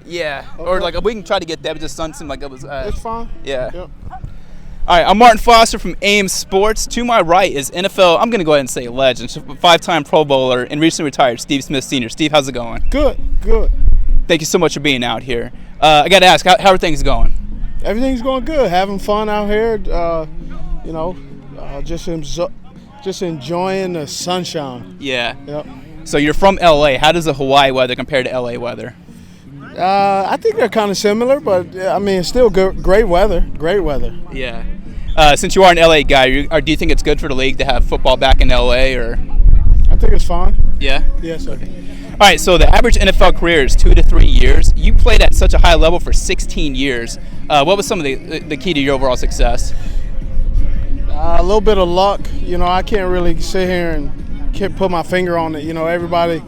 Yeah, Okay. or like we can try to get that. But just seemed like it was. It's fine. Yeah. Yep. All right, I'm Martin Foster from AM Sports. To my right is NFL, I'm going to go ahead and say legend, 5-time Pro Bowler and recently retired Steve Smith Sr. Steve, how's it going? Good. Thank you so much for being out here. I got to ask, how are things going? Everything's going good. Having fun out here. Just enjoying the sunshine. Yeah. Yep. So you're from LA. How does the Hawaii weather compare to LA weather? I think they're kind of similar, but I mean, it's still good. Great weather. Yeah. Since you are an LA guy, do you think it's good for the league to have football back in LA, or? I think it's fine. Yeah. Yes, sir. All right. So the average NFL career is 2 to 3 years. You played at such a high level for 16 years. What was some of the key to your overall success? A little bit of luck. I can't really sit here and can't put my finger on it. Everybody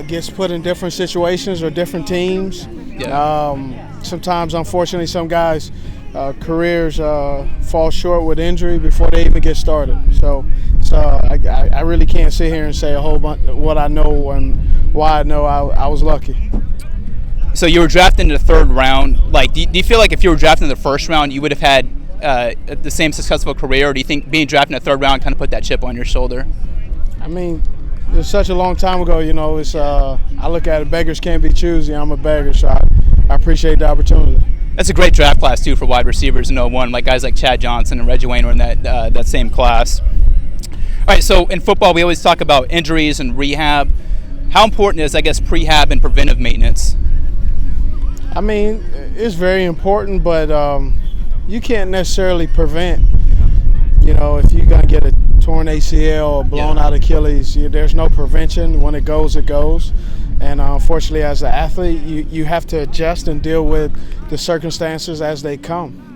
gets put in different situations or different teams. Yeah. Sometimes, unfortunately, some guys' careers fall short with injury before they even get started. So I really can't sit here and say a whole bunch of what I know and why I know I was lucky. So you were drafted in the 3rd round. Like, do you feel like if you were drafted in the 1st round, you would have had the same successful career, or do you think being drafted in the 3rd round kind of put that chip on your shoulder? I mean, it was such a long time ago. It's I look at it, beggars can't be choosy. I'm a beggar, so I appreciate the opportunity. That's a great draft class too for wide receivers in 01. Like guys like Chad Johnson and Reggie Wayne were in that same class. All right, so in football we always talk about injuries and rehab. How important is, I guess, prehab and preventive maintenance? I mean, it's very important, but you can't necessarily prevent. If you're gonna get a torn ACL or blown out Achilles, there's no prevention. When it goes, it goes. And unfortunately, as an athlete, you have to adjust and deal with the circumstances as they come.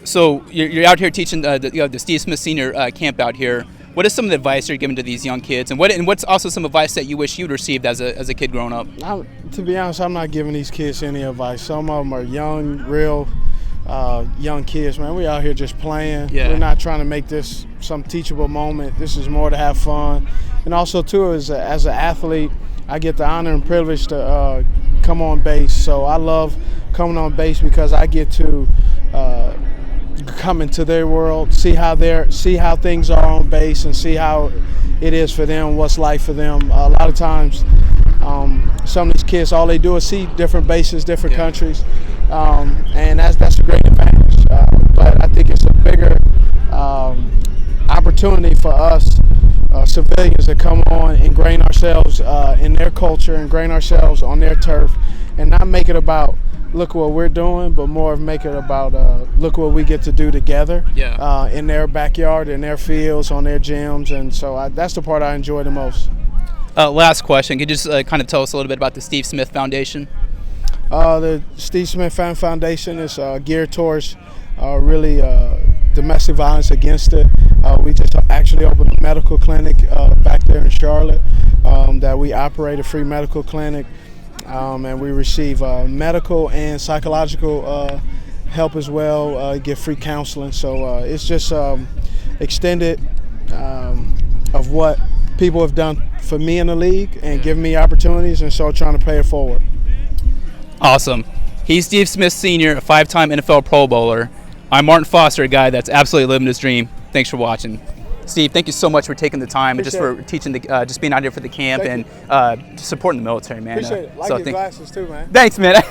So you're out here teaching the Steve Smith Senior camp out here. What is some of the advice you're giving to these young kids, and what's also some advice that you wish you'd received as a kid growing up? To be honest, I'm not giving these kids any advice. Some of them are young, real young kids, man. We out here just playing. Yeah. We're not trying to make this some teachable moment. This is more to have fun. And also, too, as an athlete, I get the honor and privilege to come on base. So I love coming on base because I get to come into their world, see how things are on base, and see how it is for them, what's life for them. A lot of times, some of these kids, all they do is see different bases, different countries, and that's a great advantage. But I think it's a bigger opportunity for us civilians to come on, ingrain ourselves in their culture, ingrain ourselves on their turf, and not make it about look what we're doing, but more of make it about look what we get to do together in their backyard, in their fields, on their gyms, and so that's the part I enjoy the most. Last question, could you just kind of tell us a little bit about the Steve Smith Foundation? The Steve Smith Foundation is geared towards really domestic violence against it. We just actually opened a medical clinic back there in Charlotte that we operate, a free medical clinic. And we receive medical and psychological help as well, get free counseling. So it's just extended of what people have done for me in the league and given me opportunities, and so trying to pay it forward. Awesome. He's Steve Smith Sr., a 5-time NFL Pro Bowler. I'm Martin Foster, a guy that's absolutely living his dream. Thanks for watching. Steve, thank you so much for taking the time and just for teaching, just being out here for the camp and supporting the military, man. Appreciate it. Like your glasses too, man. Thanks, man.